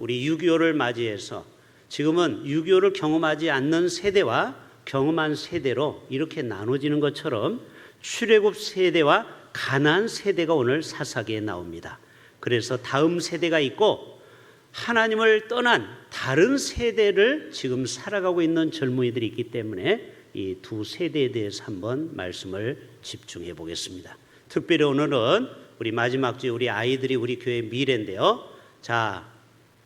우리 6.25를 맞이해서 지금은 6.25를 경험하지 않는 세대와 경험한 세대로 이렇게 나눠지는 것처럼 출애굽 세대와 가나안 세대가 오늘 사사기에 나옵니다. 그래서 다음 세대가 있고 하나님을 떠난 다른 세대를 지금 살아가고 있는 젊은이들이 있기 때문에 이 두 세대에 대해서 한번 말씀을 집중해 보겠습니다. 특별히 오늘은 우리 마지막 주에 우리 아이들이 우리 교회의 미래인데요. 자,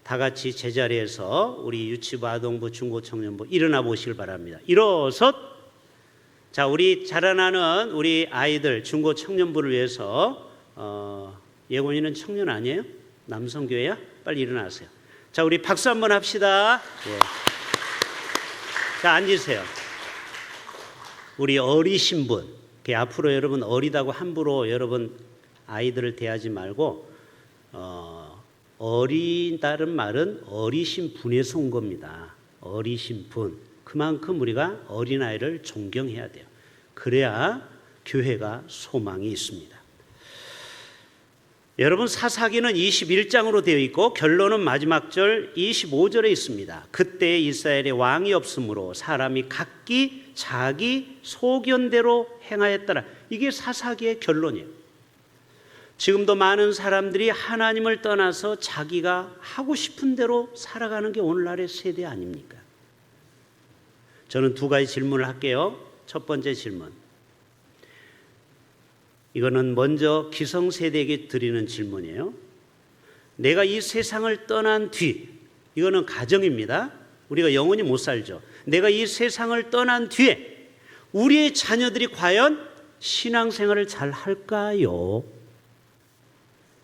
다 같이 제자리에서 우리 유치부, 아동부, 중고, 청년부 일어나 보시길 바랍니다. 일어서. 자, 우리 자라나는 우리 아이들 중고, 청년부를 위해서 예곤이는 청년 아니에요? 남성교회야? 빨리 일어나세요. 자, 우리 박수 한번 합시다. 예. 자, 앉으세요. 우리 어리신 분, 앞으로 여러분 어리다고 함부로 여러분 아이들을 대하지 말고 어리다는 말은 어리신 분에서 온 겁니다. 어리신 분. 그만큼 우리가 어린아이를 존경해야 돼요. 그래야 교회가 소망이 있습니다. 여러분 사사기는 21장으로 되어 있고 결론은 마지막 절 25절에 있습니다. 그때 이스라엘에 왕이 없으므로 사람이 각기 자기 소견대로 행하였더라. 이게 사사기의 결론이에요. 지금도 많은 사람들이 하나님을 떠나서 자기가 하고 싶은 대로 살아가는 게 오늘날의 세대 아닙니까? 저는 두 가지 질문을 할게요. 첫 번째 질문. 이거는 먼저 기성세대에게 드리는 질문이에요. 내가 이 세상을 떠난 뒤, 이거는 가정입니다. 우리가 영원히 못 살죠. 내가 이 세상을 떠난 뒤에 우리의 자녀들이 과연 신앙생활을 잘 할까요?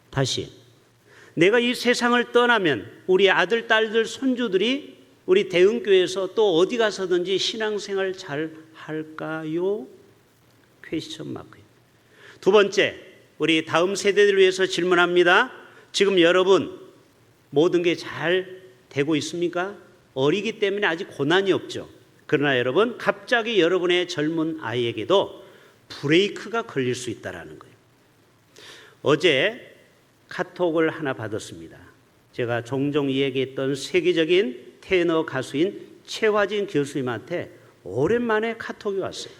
다시, 내가 이 세상을 떠나면 우리 아들, 딸들, 손주들이 우리 대흥교회에서 또 어디 가서든지 신앙생활 잘 할까요? 퀘스천 마크예요. 두 번째, 우리 다음 세대들을 위해서 질문합니다. 지금 여러분 모든 게 잘 되고 있습니까? 어리기 때문에 아직 고난이 없죠. 그러나 여러분 갑자기 여러분의 젊은 아이에게도 브레이크가 걸릴 수 있다는 거예요. 어제 카톡을 하나 받았습니다. 제가 종종 이야기했던 세계적인 테너 가수인 최화진 교수님한테 오랜만에 카톡이 왔어요.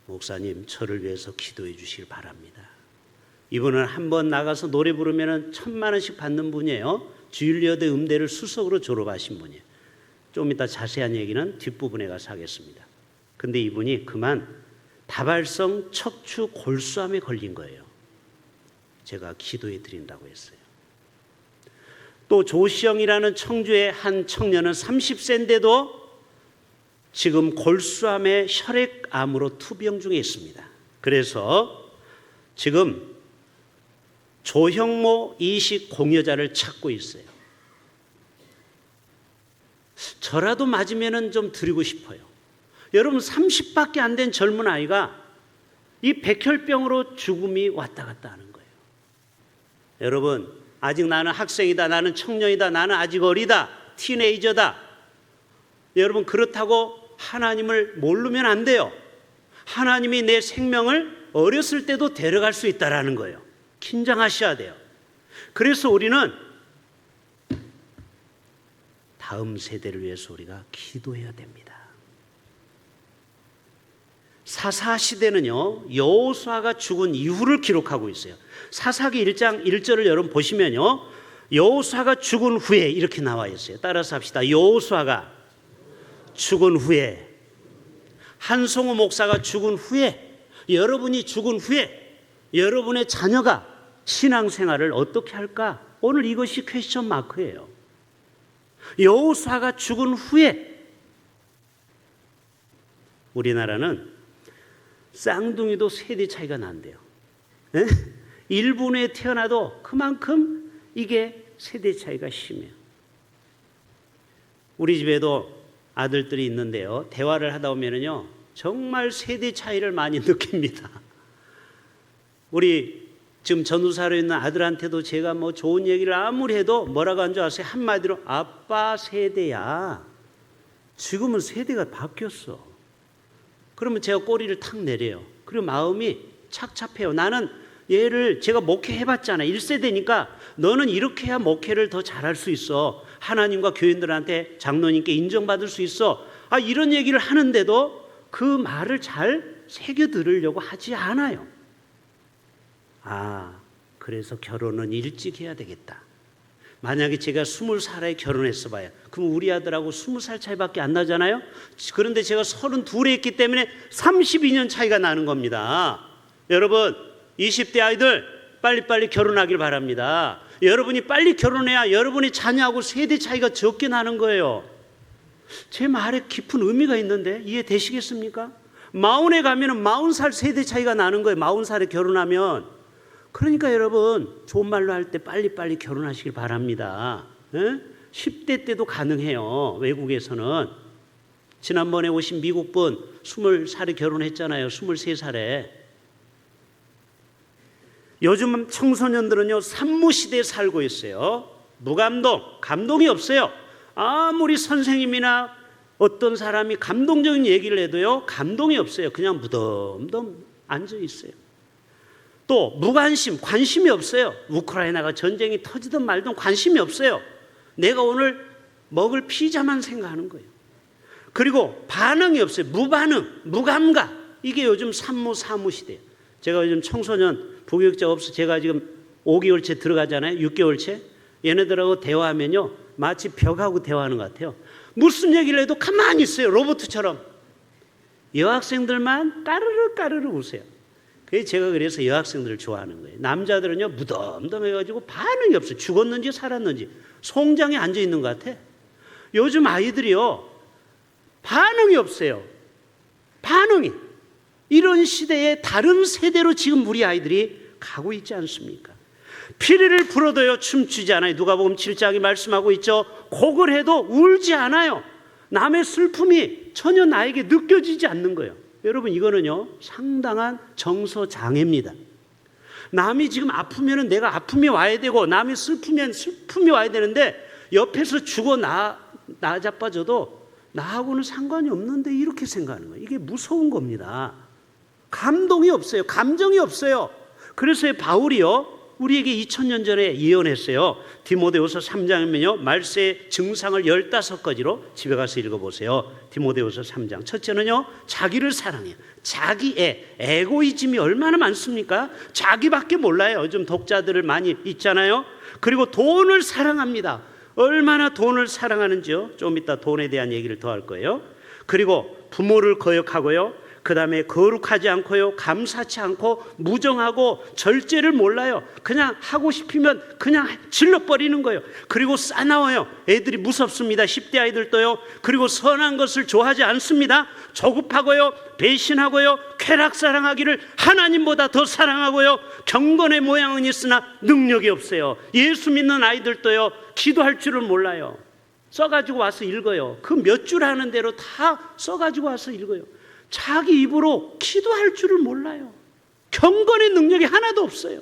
목사님, 저를 위해서 기도해 주시길 바랍니다. 이분은 한번 나가서 노래 부르면 1,000만 원씩 받는 분이에요. 주일여대 음대를 수석으로 졸업하신 분이에요. 좀 이따 자세한 얘기는 뒷부분에 가서 하겠습니다. 근데 이분이 그만 다발성 척추 골수암에 걸린 거예요. 제가 기도해 드린다고 했어요. 또 조시영이라는 청주의 한 청년은 30세인데도 지금 골수암의 혈액암으로 투병 중에 있습니다. 그래서 지금 조형모 이식 공여자를 찾고 있어요. 저라도 맞으면 좀 드리고 싶어요. 여러분 30밖에 안 된 젊은 아이가 이 백혈병으로 죽음이 왔다 갔다 하는 거예요. 여러분 아직 나는 학생이다, 나는 청년이다, 나는 아직 어리다, 티네이저다. 여러분 그렇다고 하나님을 모르면 안 돼요. 하나님이 내 생명을 어렸을 때도 데려갈 수 있다라는 거예요. 긴장하셔야 돼요. 그래서 우리는 다음 세대를 위해서 우리가 기도해야 됩니다. 사사 시대는요, 여호수아가 죽은 이후를 기록하고 있어요. 사사기 1장 1절을 여러분 보시면요, 여호수아가 죽은 후에 이렇게 나와 있어요. 따라서 합시다. 여호수아가 죽은 후에, 한송우 목사가 죽은 후에, 여러분이 죽은 후에 여러분의 자녀가 신앙생활을 어떻게 할까? 오늘 이것이 퀘스천 마크예요. 여호수아가 죽은 후에 우리나라는 쌍둥이도 세대 차이가 난대요. 1분에 태어나도 그만큼 이게 세대 차이가 심해요. 우리 집에도 아들들이 있는데요. 대화를 하다 보면요, 정말 세대 차이를 많이 느낍니다. 우리 지금 전우사로 있는 아들한테도 제가 뭐 좋은 얘기를 아무리 해도 뭐라고 한 줄 아세요? 한마디로 아빠 세대야. 지금은 세대가 바뀌었어. 그러면 제가 꼬리를 탁 내려요. 그리고 마음이 착잡해요. 나는 얘를 제가 목회해봤잖아. 1세대니까 너는 이렇게 해야 목회를 더 잘할 수 있어. 하나님과 교인들한테 장로님께 인정받을 수 있어. 이런 얘기를 하는데도 그 말을 잘 새겨 들으려고 하지 않아요. 그래서 결혼은 일찍 해야 되겠다. 만약에 제가 20살에 결혼했어 봐요. 그럼 우리 아들하고 20살 차이밖에 안 나잖아요. 그런데 제가 32에 했기 때문에 32년 차이가 나는 겁니다. 여러분 20대 아이들 빨리빨리 결혼하길 바랍니다. 여러분이 빨리 결혼해야 여러분이 자녀하고 세대 차이가 적게 나는 거예요. 제 말에 깊은 의미가 있는데 이해되시겠습니까? 40에 가면 40살 세대 차이가 나는 거예요. 40살에 결혼하면. 그러니까 여러분 좋은 말로 할 때 빨리빨리 결혼하시길 바랍니다. 10대 때도 가능해요. 외국에서는. 지난번에 오신 미국분 20살에 결혼했잖아요. 23살에. 요즘 청소년들은요 산모시대에 살고 있어요. 무감동, 감동이 없어요. 아무리 선생님이나 어떤 사람이 감동적인 얘기를 해도요 감동이 없어요. 그냥 무덤덤 앉아 있어요. 또 무관심, 관심이 없어요. 우크라이나가 전쟁이 터지든 말든 관심이 없어요. 내가 오늘 먹을 피자만 생각하는 거예요. 그리고 반응이 없어요. 무반응, 무감각. 이게 요즘 산모 사무 시대예요. 제가 요즘 청소년 부교육자 없어 제가 지금 5개월째 들어가잖아요. 6개월째. 얘네들하고 대화하면요 마치 벽하고 대화하는 것 같아요. 무슨 얘기를 해도 가만히 있어요. 로봇처럼. 여학생들만 까르르 웃어요. 제가 여학생들을 좋아하는 거예요. 남자들은요 무덤덤해가지고 반응이 없어요. 죽었는지 살았는지 송장에 앉아 있는 것 같아. 요즘 아이들이요 반응이 없어요. 반응이. 이런 시대에 다른 세대로 지금 우리 아이들이 가고 있지 않습니까? 피리를 불어도요 춤추지 않아요. 누가복음 7장이 말씀하고 있죠. 곡을 해도 울지 않아요. 남의 슬픔이 전혀 나에게 느껴지지 않는 거예요. 여러분 이거는요 상당한 정서장애입니다. 남이 지금 아프면 내가 아픔이 와야 되고 남이 슬프면 슬픔이 와야 되는데 옆에서 죽어 나자빠져도 나하고는 상관이 없는데 이렇게 생각하는 거예요. 이게 무서운 겁니다. 감동이 없어요. 감정이 없어요. 그래서 바울이요 우리에게 2000년 전에 예언했어요. 디모데후서 3장이면요 말세의 증상을 15가지로 집에 가서 읽어보세요. 디모데후서 3장. 첫째는요 자기를 사랑해요. 자기의 에고이즘이 얼마나 많습니까? 자기밖에 몰라요. 요즘 독자들을 많이 있잖아요. 그리고 돈을 사랑합니다. 얼마나 돈을 사랑하는지요. 좀 이따 돈에 대한 얘기를 더 할 거예요. 그리고 부모를 거역하고요. 그 다음에 거룩하지 않고요 감사치 않고 무정하고 절제를 몰라요. 그냥 하고 싶으면 그냥 질러버리는 거예요. 그리고 싸나워요. 애들이 무섭습니다. 10대 아이들도요. 그리고 선한 것을 좋아하지 않습니다. 조급하고요 배신하고요 쾌락사랑하기를 하나님보다 더 사랑하고요 경건의 모양은 있으나 능력이 없어요. 예수 믿는 아이들도요 기도할 줄을 몰라요. 써가지고 와서 읽어요. 그 몇 줄 하는 대로 다 써가지고 와서 읽어요. 자기 입으로 기도할 줄을 몰라요. 경건의 능력이 하나도 없어요.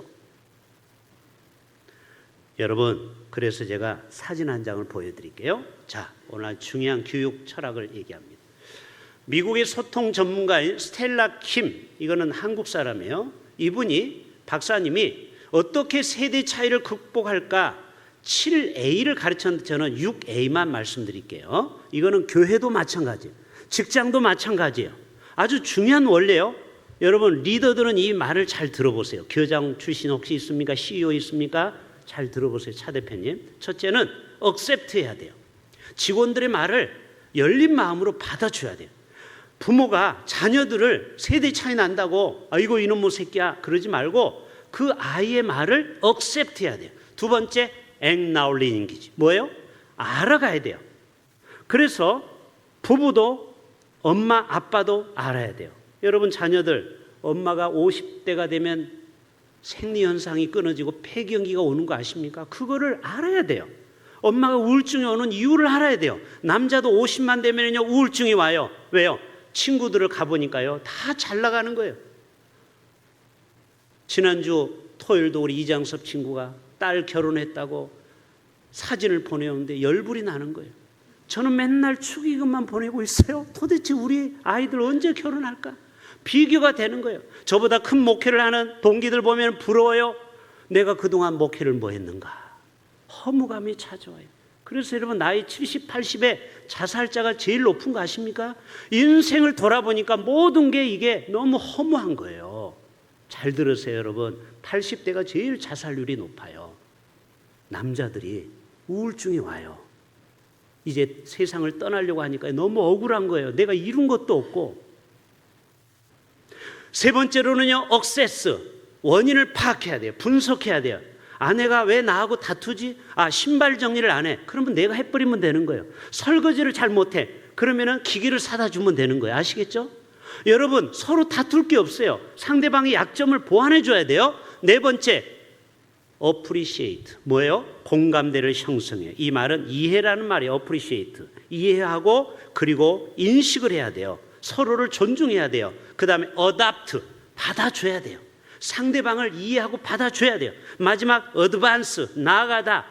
여러분 그래서 제가 사진 한 장을 보여드릴게요. 자, 오늘 중요한 교육 철학을 얘기합니다. 미국의 소통 전문가인 스텔라 킴, 이거는 한국 사람이에요. 이분이 박사님이 어떻게 세대 차이를 극복할까 7A를 가르쳤는데 저는 6A만 말씀드릴게요. 이거는 교회도 마찬가지예요. 직장도 마찬가지예요. 아주 중요한 원리예요. 여러분 리더들은 이 말을 잘 들어보세요. 교장 출신 혹시 있습니까? CEO 있습니까? 잘 들어보세요. 차 대표님. 첫째는 accept 해야 돼요. 직원들의 말을 열린 마음으로 받아줘야 돼요. 부모가 자녀들을 세대 차이 난다고 아이고 이놈의 새끼야 그러지 말고 그 아이의 말을 accept 해야 돼요. 두 번째 acknowledging. 뭐예요? 알아가야 돼요. 그래서 부부도 엄마 아빠도 알아야 돼요. 여러분 자녀들 엄마가 50대가 되면 생리현상이 끊어지고 폐경기가 오는 거 아십니까? 그거를 알아야 돼요. 엄마가 우울증이 오는 이유를 알아야 돼요. 남자도 50만 되면요 우울증이 와요. 왜요? 친구들을 가보니까요 다 잘 나가는 거예요. 지난주 토요일도 우리 이장섭 친구가 딸 결혼했다고 사진을 보내오는데 열불이 나는 거예요. 저는 맨날 축의금만 보내고 있어요. 도대체 우리 아이들 언제 결혼할까? 비교가 되는 거예요. 저보다 큰 목회를 하는 동기들 보면 부러워요. 내가 그동안 목회를 뭐 했는가. 허무감이 찾아와요. 그래서 여러분 나이 70, 80에 자살자가 제일 높은 거 아십니까? 인생을 돌아보니까 모든 게 이게 너무 허무한 거예요. 잘 들으세요 여러분. 80대가 제일 자살률이 높아요. 남자들이 우울증이 와요. 이제 세상을 떠나려고 하니까 너무 억울한 거예요. 내가 이룬 것도 없고. 세 번째로는요, 억세스. 원인을 파악해야 돼요. 분석해야 돼요. 아내가 왜 나하고 다투지? 신발 정리를 안 해. 그러면 내가 해버리면 되는 거예요. 설거지를 잘 못해. 그러면은 기계를 사다 주면 되는 거예요. 아시겠죠? 여러분, 서로 다툴 게 없어요. 상대방의 약점을 보완해 줘야 돼요. 네 번째, appreciate. 뭐예요? 공감대를 형성해요. 이 말은 이해라는 말이에요. appreciate. 이해하고 그리고 인식을 해야 돼요. 서로를 존중해야 돼요. 그 다음에 adopt. 받아줘야 돼요. 상대방을 이해하고 받아줘야 돼요. 마지막 advance. 나아가다.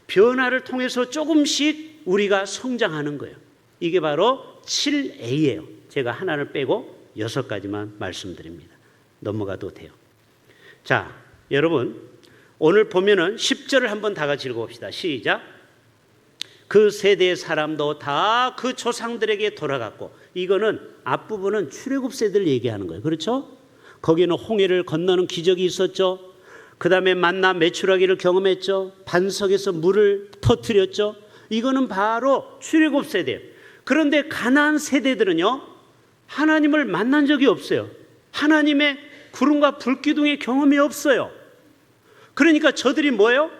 변화를 통해서 조금씩 우리가 성장하는 거예요. 이게 바로 7A예요. 제가 하나를 빼고 6가지만 말씀드립니다. 넘어가도 돼요. 자, 여러분 오늘 보면은 10절을 한번 다 같이 읽어봅시다. 시작. 그 세대의 사람도 다 그 조상들에게 돌아갔고, 이거는 앞부분은 출애굽 세대를 얘기하는 거예요. 그렇죠? 거기는 홍해를 건너는 기적이 있었죠. 그 다음에 만나 메추라기를 경험했죠. 반석에서 물을 터뜨렸죠. 이거는 바로 출애굽 세대예요. 그런데 가나안 세대들은요, 하나님을 만난 적이 없어요. 하나님의 구름과 불기둥의 경험이 없어요. 그러니까 저들이 뭐예요?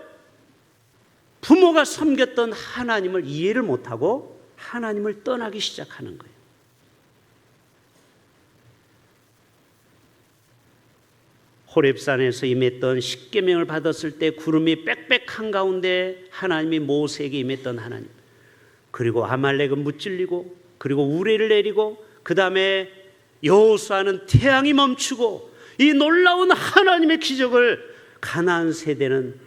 부모가 섬겼던 하나님을 이해를 못하고 하나님을 떠나기 시작하는 거예요. 호렙산에서 임했던 십계명을 받았을 때 구름이 빽빽한 가운데 하나님이 모세에게 임했던 하나님, 그리고 아말렉은 무찔리고, 그리고 우레를 내리고, 그 다음에 여호수아는 태양이 멈추고, 이 놀라운 하나님의 기적을 가나안 세대는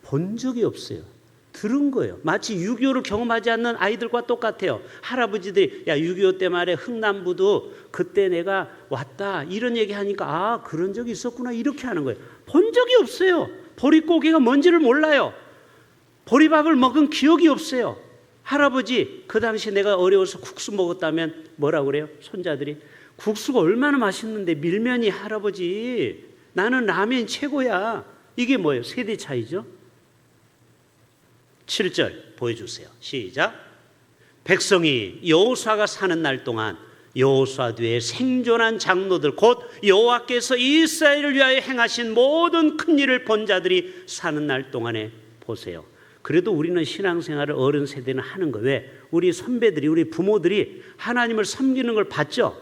본 적이 없어요. 들은 거예요. 마치 6.25를 경험하지 않는 아이들과 똑같아요. 할아버지들이 6.25 때 말에 흥남부도 그때 내가 왔다 이런 얘기 하니까 그런 적이 있었구나 이렇게 하는 거예요. 본 적이 없어요. 보릿고개가 뭔지를 몰라요. 보리밥을 먹은 기억이 없어요. 할아버지 그 당시 내가 어려워서 국수 먹었다면 뭐라고 그래요? 손자들이 국수가 얼마나 맛있는데 밀면이 할아버지 나는 라면 최고야. 이게 뭐예요? 세대 차이죠. 7절 보여주세요. 시작. 백성이 여호수아가 사는 날 동안 여호수아 뒤에 생존한 장로들 곧 여호와께서 이스라엘을 위하여 행하신 모든 큰 일을 본 자들이 사는 날 동안에 보세요. 그래도 우리는 신앙생활을 어른 세대는 하는 거예요. 왜? 우리 선배들이 우리 부모들이 하나님을 섬기는 걸 봤죠?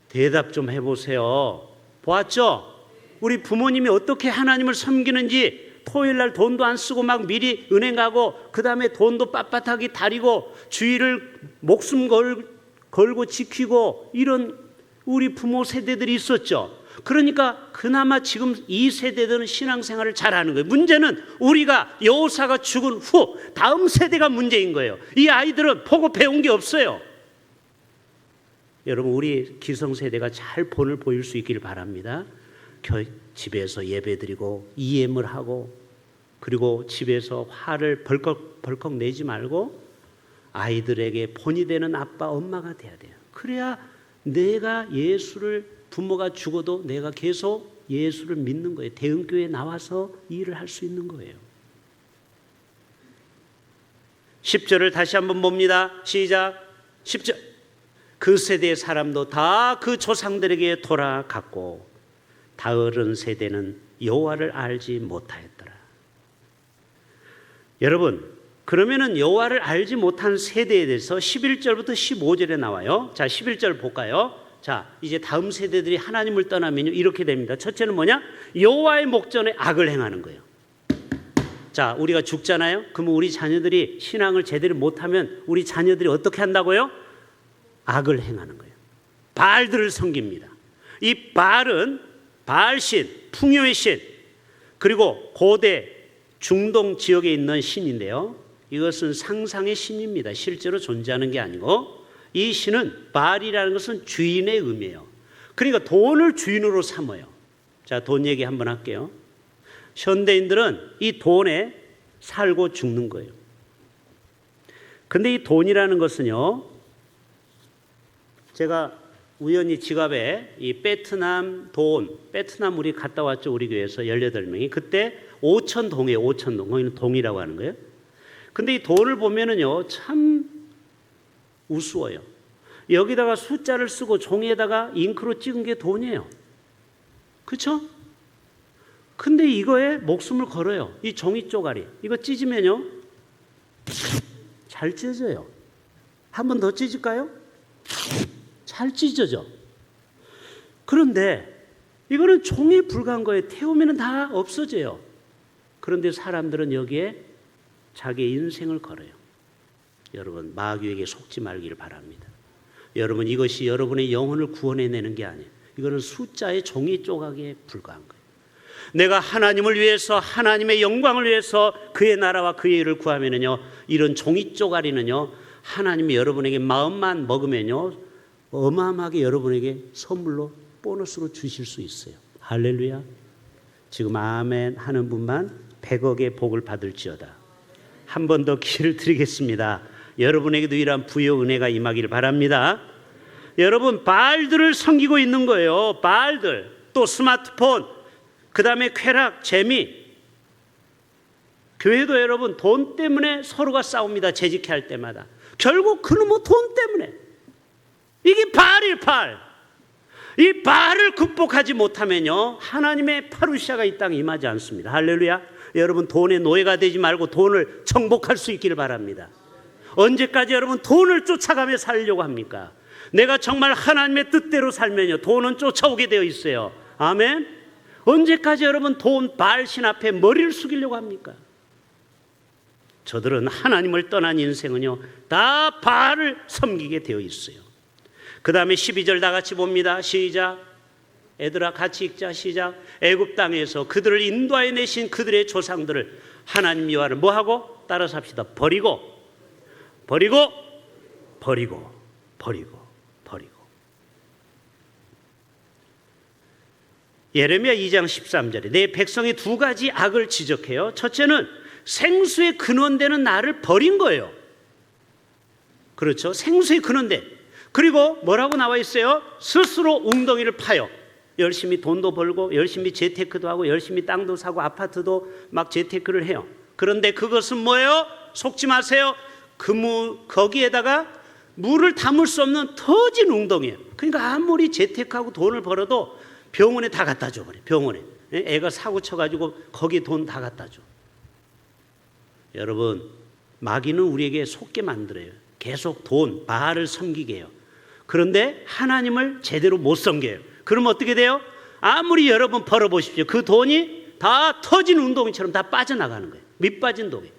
대답 좀 해보세요. 보았죠? 우리 부모님이 어떻게 하나님을 섬기는지 토요일 날 돈도 안 쓰고 막 미리 은행 가고 그 다음에 돈도 빳빳하게 다리고 주의를 목숨 걸고 지키고 이런 우리 부모 세대들이 있었죠. 그러니까 그나마 지금 이 세대들은 신앙생활을 잘하는 거예요. 문제는 우리가 여호사가 죽은 후 다음 세대가 문제인 거예요. 이 아이들은 보고 배운 게 없어요. 여러분 우리 기성세대가 잘 본을 보일 수 있기를 바랍니다. 집에서 예배드리고 EM을 하고 그리고 집에서 화를 벌컥 내지 말고 아이들에게 본이 되는 아빠 엄마가 돼야 돼요. 그래야 내가 예수를 부모가 죽어도 내가 계속 예수를 믿는 거예요. 대흥교회에 나와서 일을 할 수 있는 거예요. 10절을 다시 한번 봅니다. 시작. 10절. 그 세대의 사람도 다 그 조상들에게 돌아갔고 다른 세대는 여호와를 알지 못하였더라. 여러분, 그러면은 여호와를 알지 못한 세대에 대해서 11절부터 15절에 나와요. 자, 11절 볼까요? 자, 이제 다음 세대들이 하나님을 떠나면요 이렇게 됩니다. 첫째는 뭐냐? 여호와의 목전에 악을 행하는 거예요. 자, 우리가 죽잖아요. 그러면 우리 자녀들이 신앙을 제대로 못하면 우리 자녀들이 어떻게 한다고요? 악을 행하는 거예요. 바알들을 섬깁니다. 이 바알은 바알신, 풍요의 신, 그리고 고대 중동 지역에 있는 신인데요. 이것은 상상의 신입니다. 실제로 존재하는 게 아니고 이 신은 바알이라는 것은 주인의 의미예요. 그러니까 돈을 주인으로 삼아요. 자, 돈 얘기 한번 할게요. 현대인들은 이 돈에 살고 죽는 거예요. 근데 이 돈이라는 것은요, 제가 우연히 지갑에 이 베트남 우리 갔다 왔죠. 우리 교회에서 18명이. 그때 5,000동이에요. 5,000동. 거기는 동이라고 하는 거예요. 근데 이 돈을 보면은요, 참 우스워요. 여기다가 숫자를 쓰고 종이에다가 잉크로 찍은 게 돈이에요. 그렇죠? 근데 이거에 목숨을 걸어요. 이 종이 쪼가리. 이거 찢으면요, 잘 찢어져요. 한 번 더 찢을까요? 잘 찢어져. 그런데 이거는 종이에 불과한 거예요. 태우면 다 없어져요. 그런데 사람들은 여기에 자기의 인생을 걸어요. 여러분, 마귀에게 속지 말기를 바랍니다. 여러분, 이것이 여러분의 영혼을 구원해내는 게 아니에요. 이거는 숫자의 종이 조각에 불과한 거예요. 내가 하나님을 위해서, 하나님의 영광을 위해서 그의 나라와 그의 일을 구하면요, 이런 종이 쪼가리는요, 하나님이 여러분에게 마음만 먹으면요, 어마어마하게 여러분에게 선물로 보너스로 주실 수 있어요. 할렐루야. 지금 아멘 하는 분만 100억의 복을 받을지어다. 한 번 더 기회를 드리겠습니다. 여러분에게도 이러한 부여 은혜가 임하기를 바랍니다. 여러분, 바알들을 섬기고 있는 거예요. 바알들. 또 스마트폰, 그 다음에 쾌락, 재미. 교회도 여러분 돈 때문에 서로가 싸웁니다. 재직해 할 때마다. 결국 그놈의 돈 때문에. 이게 바알이에요. 바알. 이 바알을 극복하지 못하면요, 하나님의 파루시아가 이 땅에 임하지 않습니다. 할렐루야. 여러분, 돈의 노예가 되지 말고 돈을 정복할 수 있기를 바랍니다. 언제까지 여러분 돈을 쫓아가며 살려고 합니까? 내가 정말 하나님의 뜻대로 살면요, 돈은 쫓아오게 되어 있어요. 아멘. 언제까지 여러분 돈 바알신 앞에 머리를 숙이려고 합니까? 저들은 하나님을 떠난 인생은요, 다 바알을 섬기게 되어 있어요. 그 다음에 12절 다 같이 봅니다. 시작. 애들아 같이 읽자. 시작. 애굽 땅에서 그들을 인도하여 내신 그들의 조상들을 하나님 여호와를 뭐하고? 따라서 합시다. 버리고 예레미야 2장 13절에 내 백성이 두 가지 악을 지적해요. 첫째는 생수의 근원되는 나를 버린 거예요. 그렇죠? 생수의 근원대. 그리고 뭐라고 나와 있어요? 스스로 웅덩이를 파요. 열심히 돈도 벌고 열심히 재테크도 하고 열심히 땅도 사고 아파트도 막 재테크를 해요. 그런데 그것은 뭐예요? 속지 마세요. 거기에다가 물을 담을 수 없는 터진 웅덩이에요. 그러니까 아무리 재테크하고 돈을 벌어도 병원에 다 갖다 줘버려. 병원에. 애가 사고 쳐가지고 거기에 돈 다 갖다 줘. 여러분, 마귀는 우리에게 속게 만들어요. 계속 돈, 바알을 섬기게 해요. 그런데 하나님을 제대로 못 섬겨요. 그럼 어떻게 돼요? 아무리 여러분 벌어보십시오. 그 돈이 다 터진 웅덩이처럼 다 빠져나가는 거예요. 밑빠진 독이.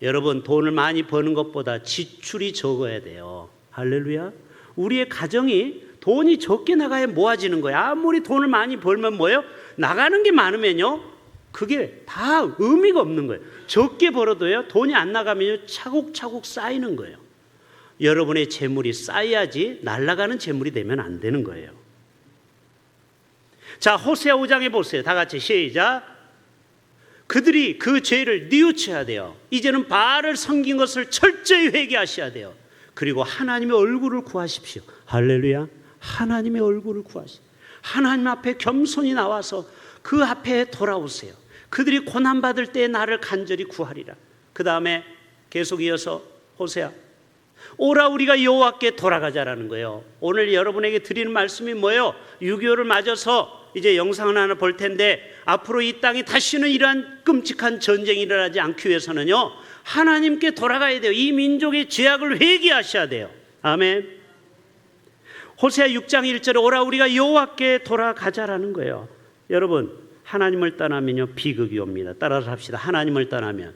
여러분, 돈을 많이 버는 것보다 지출이 적어야 돼요. 할렐루야. 우리의 가정이 돈이 적게 나가야 모아지는 거예요. 아무리 돈을 많이 벌면 뭐예요? 나가는 게 많으면요, 그게 다 의미가 없는 거예요. 적게 벌어도요, 돈이 안 나가면요, 차곡차곡 쌓이는 거예요. 여러분의 재물이 쌓여야지 날아가는 재물이 되면 안 되는 거예요. 자, 호세아 5장에 보세요. 다 같이 시작. 그들이 그 죄를 뉘우쳐야 돼요. 이제는 바알을 섬긴 것을 철저히 회개하셔야 돼요. 그리고 하나님의 얼굴을 구하십시오. 할렐루야. 하나님의 얼굴을 구하십시오. 하나님 앞에 겸손히 나와서 그 앞에 돌아오세요. 그들이 고난받을 때 나를 간절히 구하리라. 그 다음에 계속 이어서 호세아, 오라 우리가 여호와께 돌아가자라는 거예요. 오늘 여러분에게 드리는 말씀이 뭐예요? 6.25를 맞아서 이제 영상을 하나 볼 텐데, 앞으로 이 땅이 다시는 이러한 끔찍한 전쟁이 일어나지 않기 위해서는요, 하나님께 돌아가야 돼요. 이 민족의 죄악을 회개하셔야 돼요. 아멘. 호세아 6장 1절에 오라 우리가 여호와께 돌아가자라는 거예요. 여러분, 하나님을 떠나면요, 비극이 옵니다. 따라서 합시다. 하나님을 떠나면.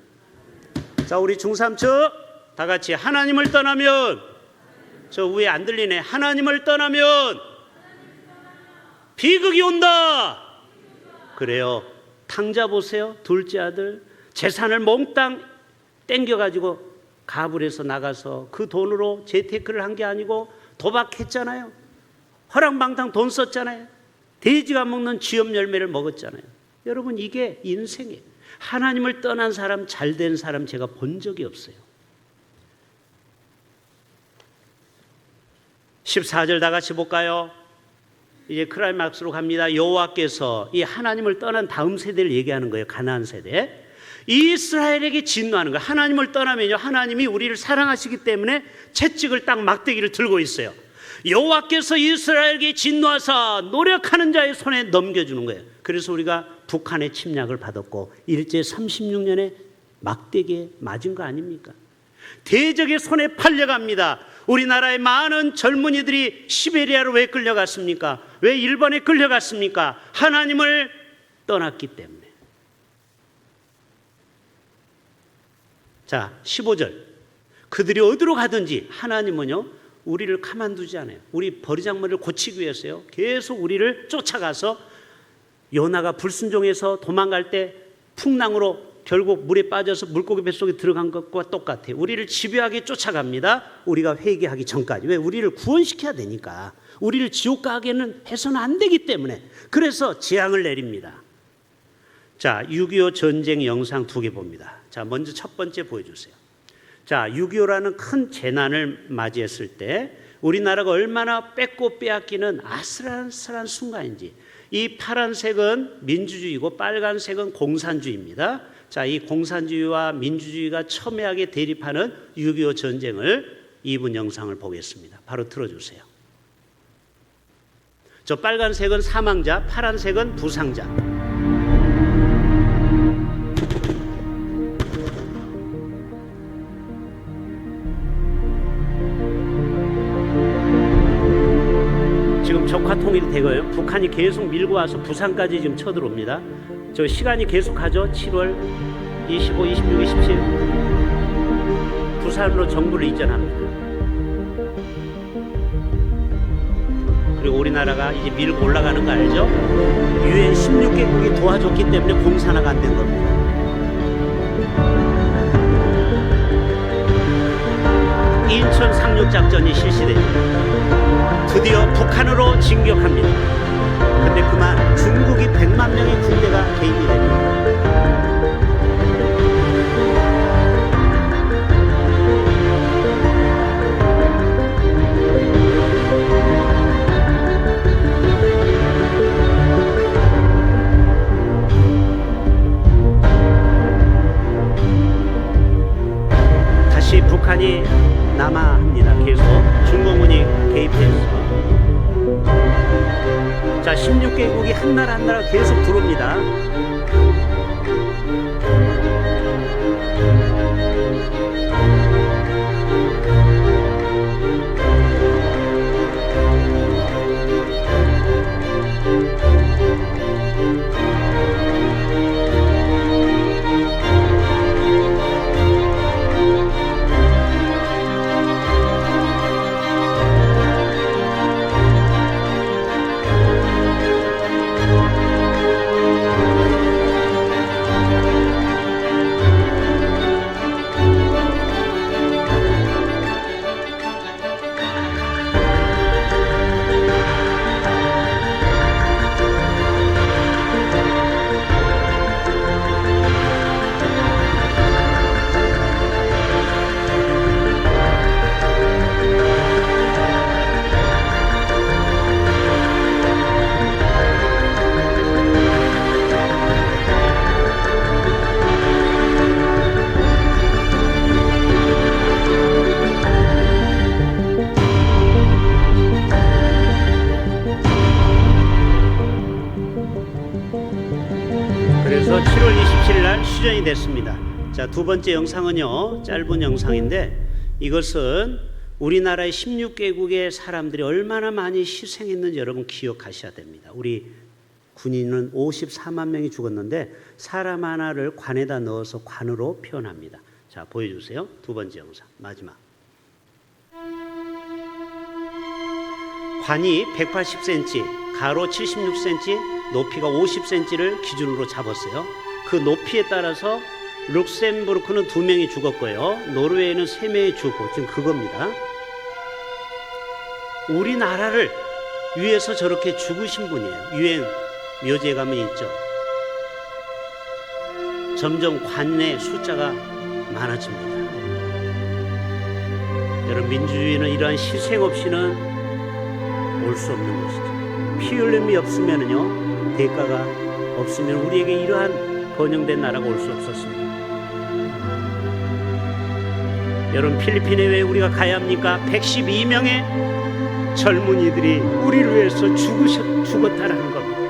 자, 우리 중삼처 다 같이 하나님을 떠나면, 저 위에 안 들리네. 하나님을 떠나면 비극이 온다. 그래요. 탕자 보세요. 둘째 아들 재산을 몽땅 땡겨가지고 가불 해서 나가서 그 돈으로 재테크를 한 게 아니고 도박했잖아요. 허랑방탕 돈 썼잖아요. 돼지가 먹는 쥐염 열매를 먹었잖아요. 여러분, 이게 인생이에요. 하나님을 떠난 사람, 잘된 사람 제가 본 적이 없어요. 14절 다 같이 볼까요? 이제 클라이막스로 갑니다. 여호와께서 이 하나님을 떠난 다음 세대를 얘기하는 거예요. 가나안 세대. 이스라엘에게 진노하는 거예요. 하나님을 떠나면요, 하나님이 우리를 사랑하시기 때문에 채찍을 딱 막대기를 들고 있어요. 여호와께서 이스라엘에게 진노하사 노력하는 자의 손에 넘겨주는 거예요. 그래서 우리가 북한의 침략을 받았고 일제 36년에 막대기에 맞은 거 아닙니까? 대적의 손에 팔려갑니다. 우리나라의 많은 젊은이들이 시베리아로 왜 끌려갔습니까? 왜 일본에 끌려갔습니까? 하나님을 떠났기 때문에. 자, 15절. 그들이 어디로 가든지 하나님은요, 우리를 가만두지 않아요. 우리 버리장머리를 고치기 위해서요, 계속 우리를 쫓아가서 요나가 불순종해서 도망갈 때 풍랑으로 결국 물에 빠져서 물고기 뱃속에 들어간 것과 똑같아요. 우리를 집요하게 쫓아갑니다. 우리가 회개하기 전까지. 왜? 우리를 구원시켜야 되니까. 우리를 지옥 가게는 해서는 안 되기 때문에. 그래서 재앙을 내립니다. 자, 6.25 전쟁 영상 2개 봅니다. 자, 먼저 첫 번째 보여주세요. 자, 6.25라는 큰 재난을 맞이했을 때 우리나라가 얼마나 뺏고 빼앗기는 아슬아슬한 순간인지. 이 파란색은 민주주의고 빨간색은 공산주의입니다. 자, 이 공산주의와 민주주의가 첨예하게 대립하는 6.25 전쟁을 2분 영상을 보겠습니다. 바로 틀어주세요. 저 빨간색은 사망자, 파란색은 부상자. 지금 적화 통일이 되고요. 북한이 계속 밀고 와서 부산까지 지금 쳐들어옵니다. 저 시간이 계속 가죠. 7월 25, 26, 27 부산으로 정부를 이전합니다. 그리고 우리나라가 이제 밀고 올라가는 거 알죠? UN 16개국이 도와줬기 때문에 공산화가 안 된 겁니다. 인천 상륙작전이 실시됩니다. 드디어 북한으로 진격합니다. 근데 그만 중국이 100만 명의 군대가 개입이 됩니다. 다시 북한이 남하합니다. 계속 중공군이 개입해서. 자, 16개국이 한 나라 한 나라 계속 들어옵니다. 그래서 7월 27일 날 휴전이 됐습니다. 자, 두 번째 영상은요, 짧은 영상인데 이것은 우리나라의 16개국의 사람들이 얼마나 많이 희생했는지 여러분 기억하셔야 됩니다. 우리 군인은 54만 명이 죽었는데 사람 하나를 관에다 넣어서 관으로 표현합니다. 자, 보여주세요. 두 번째 영상 마지막. 관이 180cm, 가로 76cm, 높이가 50cm를 기준으로 잡았어요. 그 높이에 따라서 룩셈부르크는 2명이 죽었고요. 노르웨이는 3명이 죽고 지금 그겁니다. 우리나라를 위해서 저렇게 죽으신 분이에요. 유엔 묘지에 가면 있죠. 점점 관내 숫자가 많아집니다. 여러분, 민주주의는 이러한 희생 없이는 올 수 없는 것이죠. 피 흘림이 없으면요, 대가가 없으면 우리에게 이러한 번영된 나라가 올 수 없었습니다. 여러분, 필리핀에 왜 우리가 가야 합니까? 112명의 젊은이들이 우리를 위해서 죽었다라는 겁니다.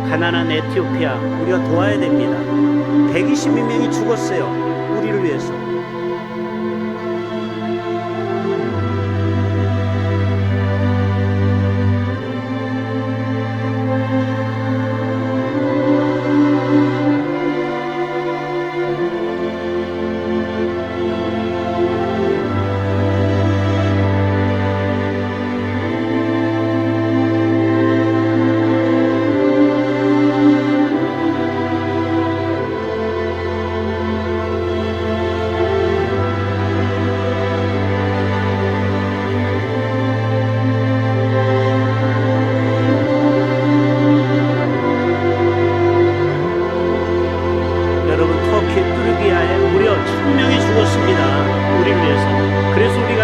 가난한 에티오피아 우리가 도와야 됩니다. 122명이 죽었어요. 우리를 위해서.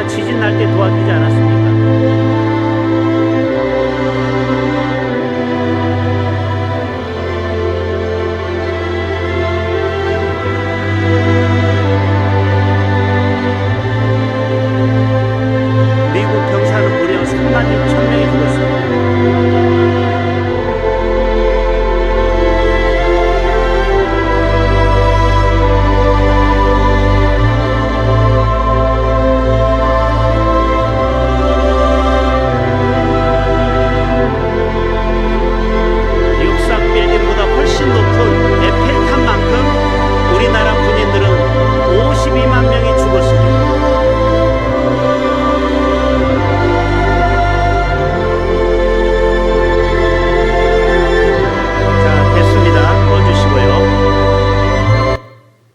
지진 날 때 도와주지 않았습니까? 미국 병사는 무려 3만 6천 명이 죽었습니다.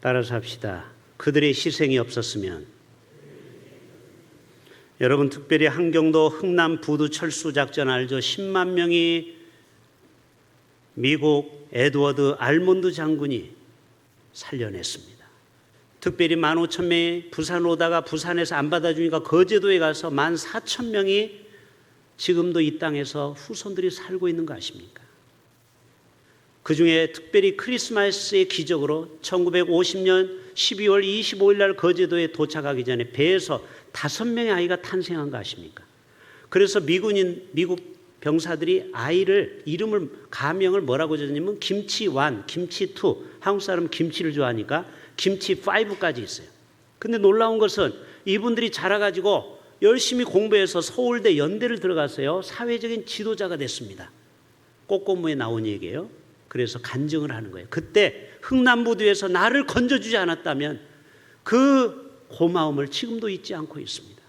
따라서 합시다. 그들의 희생이 없었으면. 여러분, 특별히 한경도 흥남 부두 철수 작전 알죠? 10만 명이 미국 에드워드 알몬드 장군이 살려냈습니다. 특별히 15,000명이 부산 오다가 부산에서 안 받아주니까 거제도에 가서 14,000명이 지금도 이 땅에서 후손들이 살고 있는 거 아십니까? 그 중에 특별히 크리스마스의 기적으로 1950년 12월 25일 날 거제도에 도착하기 전에 배에서 5명의 아이가 탄생한 거 아십니까? 그래서 미국 병사들이 아이를 이름을 가명을 뭐라고 지었냐면 김치1, 김치2, 한국 사람은 김치를 좋아하니까 김치5까지 있어요. 근데 놀라운 것은 이분들이 자라가지고 열심히 공부해서 서울대 연대를 들어갔어요. 사회적인 지도자가 됐습니다. 꽃고무에 나온 얘기예요. 그래서 간증을 하는 거예요. 그때 흥남부두에서 나를 건져주지 않았다면 그 고마움을 지금도 잊지 않고 있습니다.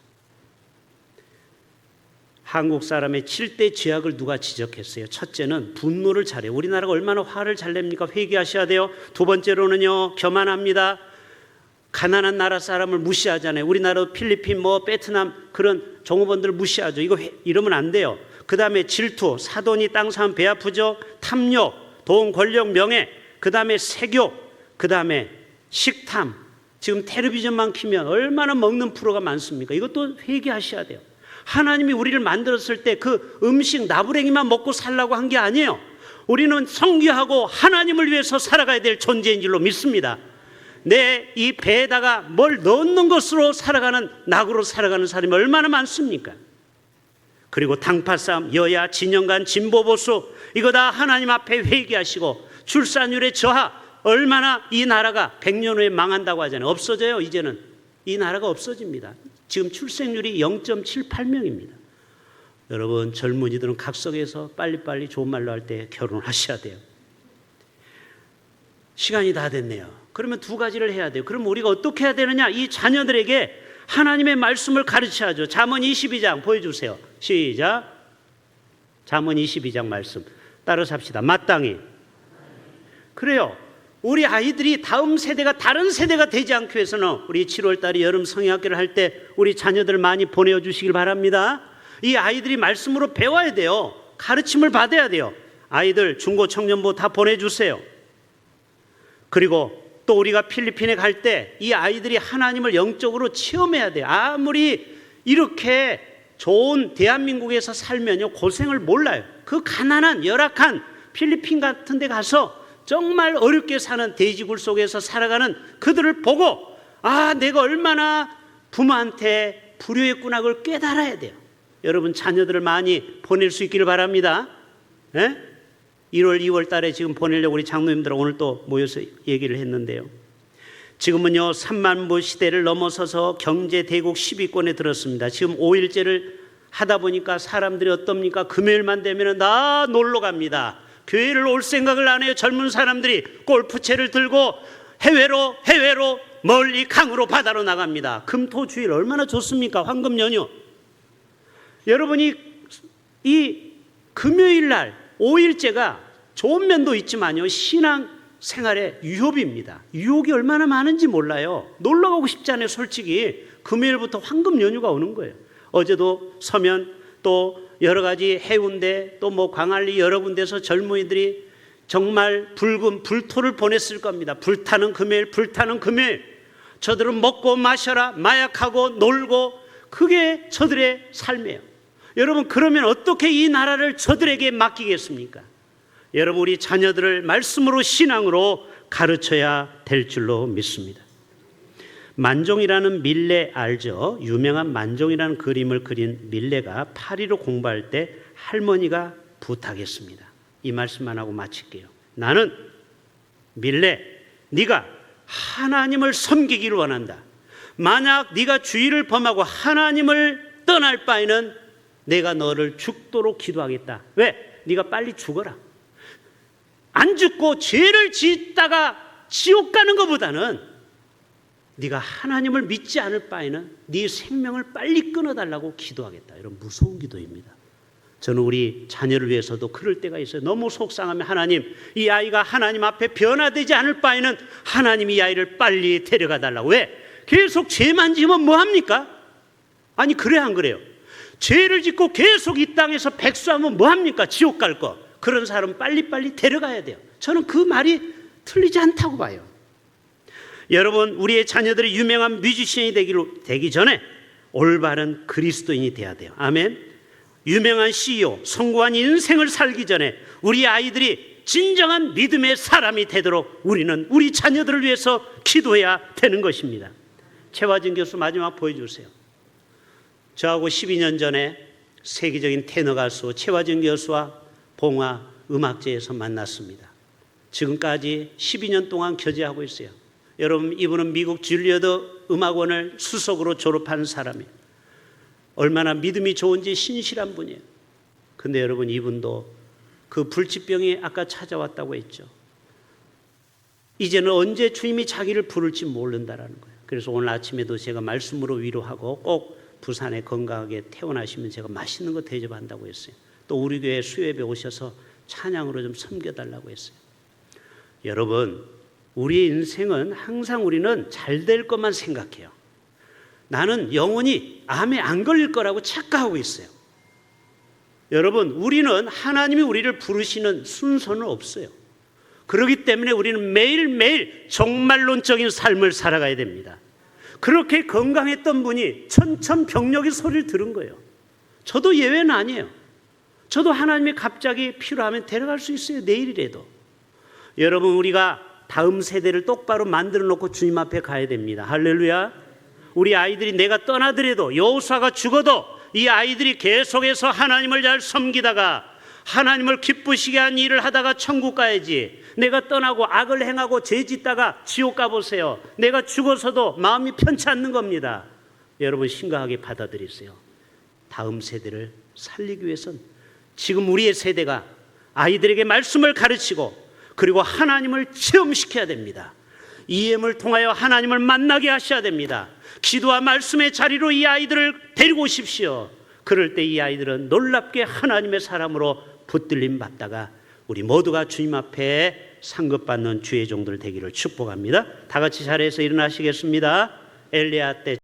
한국 사람의 7대 죄악을 누가 지적했어요? 첫째는 분노를 잘해요. 우리나라가 얼마나 화를 잘 냅니까? 회개하셔야 돼요. 두 번째로는요, 교만합니다. 가난한 나라 사람을 무시하잖아요. 우리나라 필리핀, 베트남 그런 종업원들을 무시하죠. 이러면 안 돼요. 그 다음에 질투, 사돈이 땅 사면 배 아프죠. 탐욕, 돈, 권력, 명예, 그 다음에 색욕, 그 다음에 식탐. 지금 텔레비전만 키면 얼마나 먹는 프로가 많습니까? 이것도 회개하셔야 돼요. 하나님이 우리를 만들었을 때 그 음식 나부랭이만 먹고 살라고 한 게 아니에요. 우리는 성귀하고 하나님을 위해서 살아가야 될 존재인 줄로 믿습니다. 내 이 배에다가 뭘 넣는 것으로 살아가는, 낙으로 살아가는 사람이 얼마나 많습니까? 그리고 당파싸움, 여야, 진영 간, 진보, 보수, 이거 다 하나님 앞에 회개하시고 출산율의 저하, 얼마나 이 나라가 100년 후에 망한다고 하잖아요. 없어져요. 이제는 이 나라가 없어집니다. 지금 출생률이 0.78명입니다. 여러분, 젊은이들은 각석에서 빨리빨리 좋은 말로 할 때 결혼하셔야 돼요. 시간이 다 됐네요. 그러면 두 가지를 해야 돼요. 그럼 우리가 어떻게 해야 되느냐? 이 자녀들에게 하나님의 말씀을 가르쳐야죠. 잠언 22장 보여주세요. 시작. 잠언 22장 말씀 따라 삽시다. 마땅히. 그래요. 우리 아이들이 다음 세대가 다른 세대가 되지 않기 위해서는 우리 7월달에 여름 성경학교를 할 때 우리 자녀들 많이 보내주시길 바랍니다. 이 아이들이 말씀으로 배워야 돼요. 가르침을 받아야 돼요. 아이들 중고 청년부 다 보내주세요. 그리고 또 우리가 필리핀에 갈 때 이 아이들이 하나님을 영적으로 체험해야 돼요. 아무리 이렇게 좋은 대한민국에서 살면요 고생을 몰라요. 그 가난한 열악한 필리핀 같은 데 가서 정말 어렵게 사는 돼지굴 속에서 살아가는 그들을 보고 아 내가 얼마나 부모한테 불효했구나 그걸 깨달아야 돼요. 여러분 자녀들을 많이 보낼 수 있기를 바랍니다. 1월 2월 달에 지금 보내려고 우리 장로님들 오늘 또 모여서 얘기를 했는데요. 지금은요 3만 부 시대를 넘어서서 경제 대국 10위권에 들었습니다. 지금 5일째를 하다 보니까 사람들이 어떻습니까? 금요일만 되면 다 놀러 갑니다. 교회를 올 생각을 안 해요. 젊은 사람들이 골프채를 들고 해외로 멀리 강으로 바다로 나갑니다. 금토주일 얼마나 좋습니까? 황금 연휴. 여러분이 이 금요일 날 5일째가 좋은 면도 있지만요 신앙 생활의 유혹입니다. 유혹이 얼마나 많은지 몰라요. 놀러 가고 싶잖아요. 솔직히 금요일부터 황금 연휴가 오는 거예요. 어제도 서면 또 여러 가지 해운대 또 뭐 광안리 여러 군데서 젊은이들이 정말 붉은 불토를 보냈을 겁니다. 불타는 금요일, 불타는 금요일. 저들은 먹고 마셔라, 마약하고 놀고 그게 저들의 삶이에요. 여러분 그러면 어떻게 이 나라를 저들에게 맡기겠습니까? 여러분 우리 자녀들을 말씀으로 신앙으로 가르쳐야 될 줄로 믿습니다. 만종이라는 밀레 알죠? 유명한 만종이라는 그림을 그린 밀레가 파리로 공부할 때 할머니가 부탁했습니다. 이 말씀만 하고 마칠게요. 나는 밀레 네가 하나님을 섬기기를 원한다. 만약 네가 주의를 범하고 하나님을 떠날 바에는 내가 너를 죽도록 기도하겠다. 왜? 네가 빨리 죽어라. 안 죽고 죄를 짓다가 지옥 가는 것보다는 네가 하나님을 믿지 않을 바에는 네 생명을 빨리 끊어달라고 기도하겠다. 이런 무서운 기도입니다. 저는 우리 자녀를 위해서도 그럴 때가 있어요. 너무 속상하면 하나님 이 아이가 하나님 앞에 변화되지 않을 바에는 하나님 이 아이를 빨리 데려가 달라고. 왜? 계속 죄만 지면 뭐합니까? 아니 그래야 안 그래요? 죄를 짓고 계속 이 땅에서 백수하면 뭐합니까? 지옥 갈 거. 그런 사람 빨리빨리 데려가야 돼요. 저는 그 말이 틀리지 않다고 봐요. 여러분 우리의 자녀들이 유명한 뮤지션이 되기 전에 올바른 그리스도인이 돼야 돼요. 아멘. 유명한 CEO, 성공한 인생을 살기 전에 우리 아이들이 진정한 믿음의 사람이 되도록 우리는 우리 자녀들을 위해서 기도해야 되는 것입니다. 최화진 교수 마지막 보여주세요. 저하고 12년 전에 세계적인 테너 가수 최화진 교수와 봉화 음악제에서 만났습니다. 지금까지 12년 동안 교제하고 있어요. 여러분 이분은 미국 줄리어드 음악원을 수석으로 졸업한 사람이에요. 얼마나 믿음이 좋은지 신실한 분이에요. 근데 여러분 이분도 그 불치병이 아까 찾아왔다고 했죠. 이제는 언제 주님이 자기를 부를지 모른다라는 거예요. 그래서 오늘 아침에도 제가 말씀으로 위로하고 꼭 부산에 건강하게 퇴원하시면 제가 맛있는 거 대접한다고 했어요. 또 우리 교회 수요예배 오셔서 찬양으로 좀 섬겨달라고 했어요. 여러분 우리의 인생은 항상 우리는 잘 될 것만 생각해요. 나는 영원히 암에 안 걸릴 거라고 착각하고 있어요. 여러분 우리는 하나님이 우리를 부르시는 순서는 없어요. 그렇기 때문에 우리는 매일매일 정말론적인 삶을 살아가야 됩니다. 그렇게 건강했던 분이 천천병력의 소리를 들은 거예요. 저도 예외는 아니에요. 저도 하나님이 갑자기 필요하면 데려갈 수 있어요. 내일이라도. 여러분 우리가 다음 세대를 똑바로 만들어 놓고 주님 앞에 가야 됩니다. 할렐루야. 우리 아이들이 내가 떠나더라도 여호수아가 죽어도 이 아이들이 계속해서 하나님을 잘 섬기다가 하나님을 기쁘시게 한 일을 하다가 천국 가야지. 내가 떠나고 악을 행하고 죄 짓다가 지옥 가보세요. 내가 죽어서도 마음이 편치 않는 겁니다. 여러분 심각하게 받아들이세요. 다음 세대를 살리기 위해서는 지금 우리의 세대가 아이들에게 말씀을 가르치고 그리고 하나님을 체험시켜야 됩니다. EM을 통하여 하나님을 만나게 하셔야 됩니다. 기도와 말씀의 자리로 이 아이들을 데리고 오십시오. 그럴 때 이 아이들은 놀랍게 하나님의 사람으로 붙들림 받다가 우리 모두가 주님 앞에 상급받는 주의 종들 되기를 축복합니다. 다 같이 자리에서 일어나시겠습니다. 엘리야 때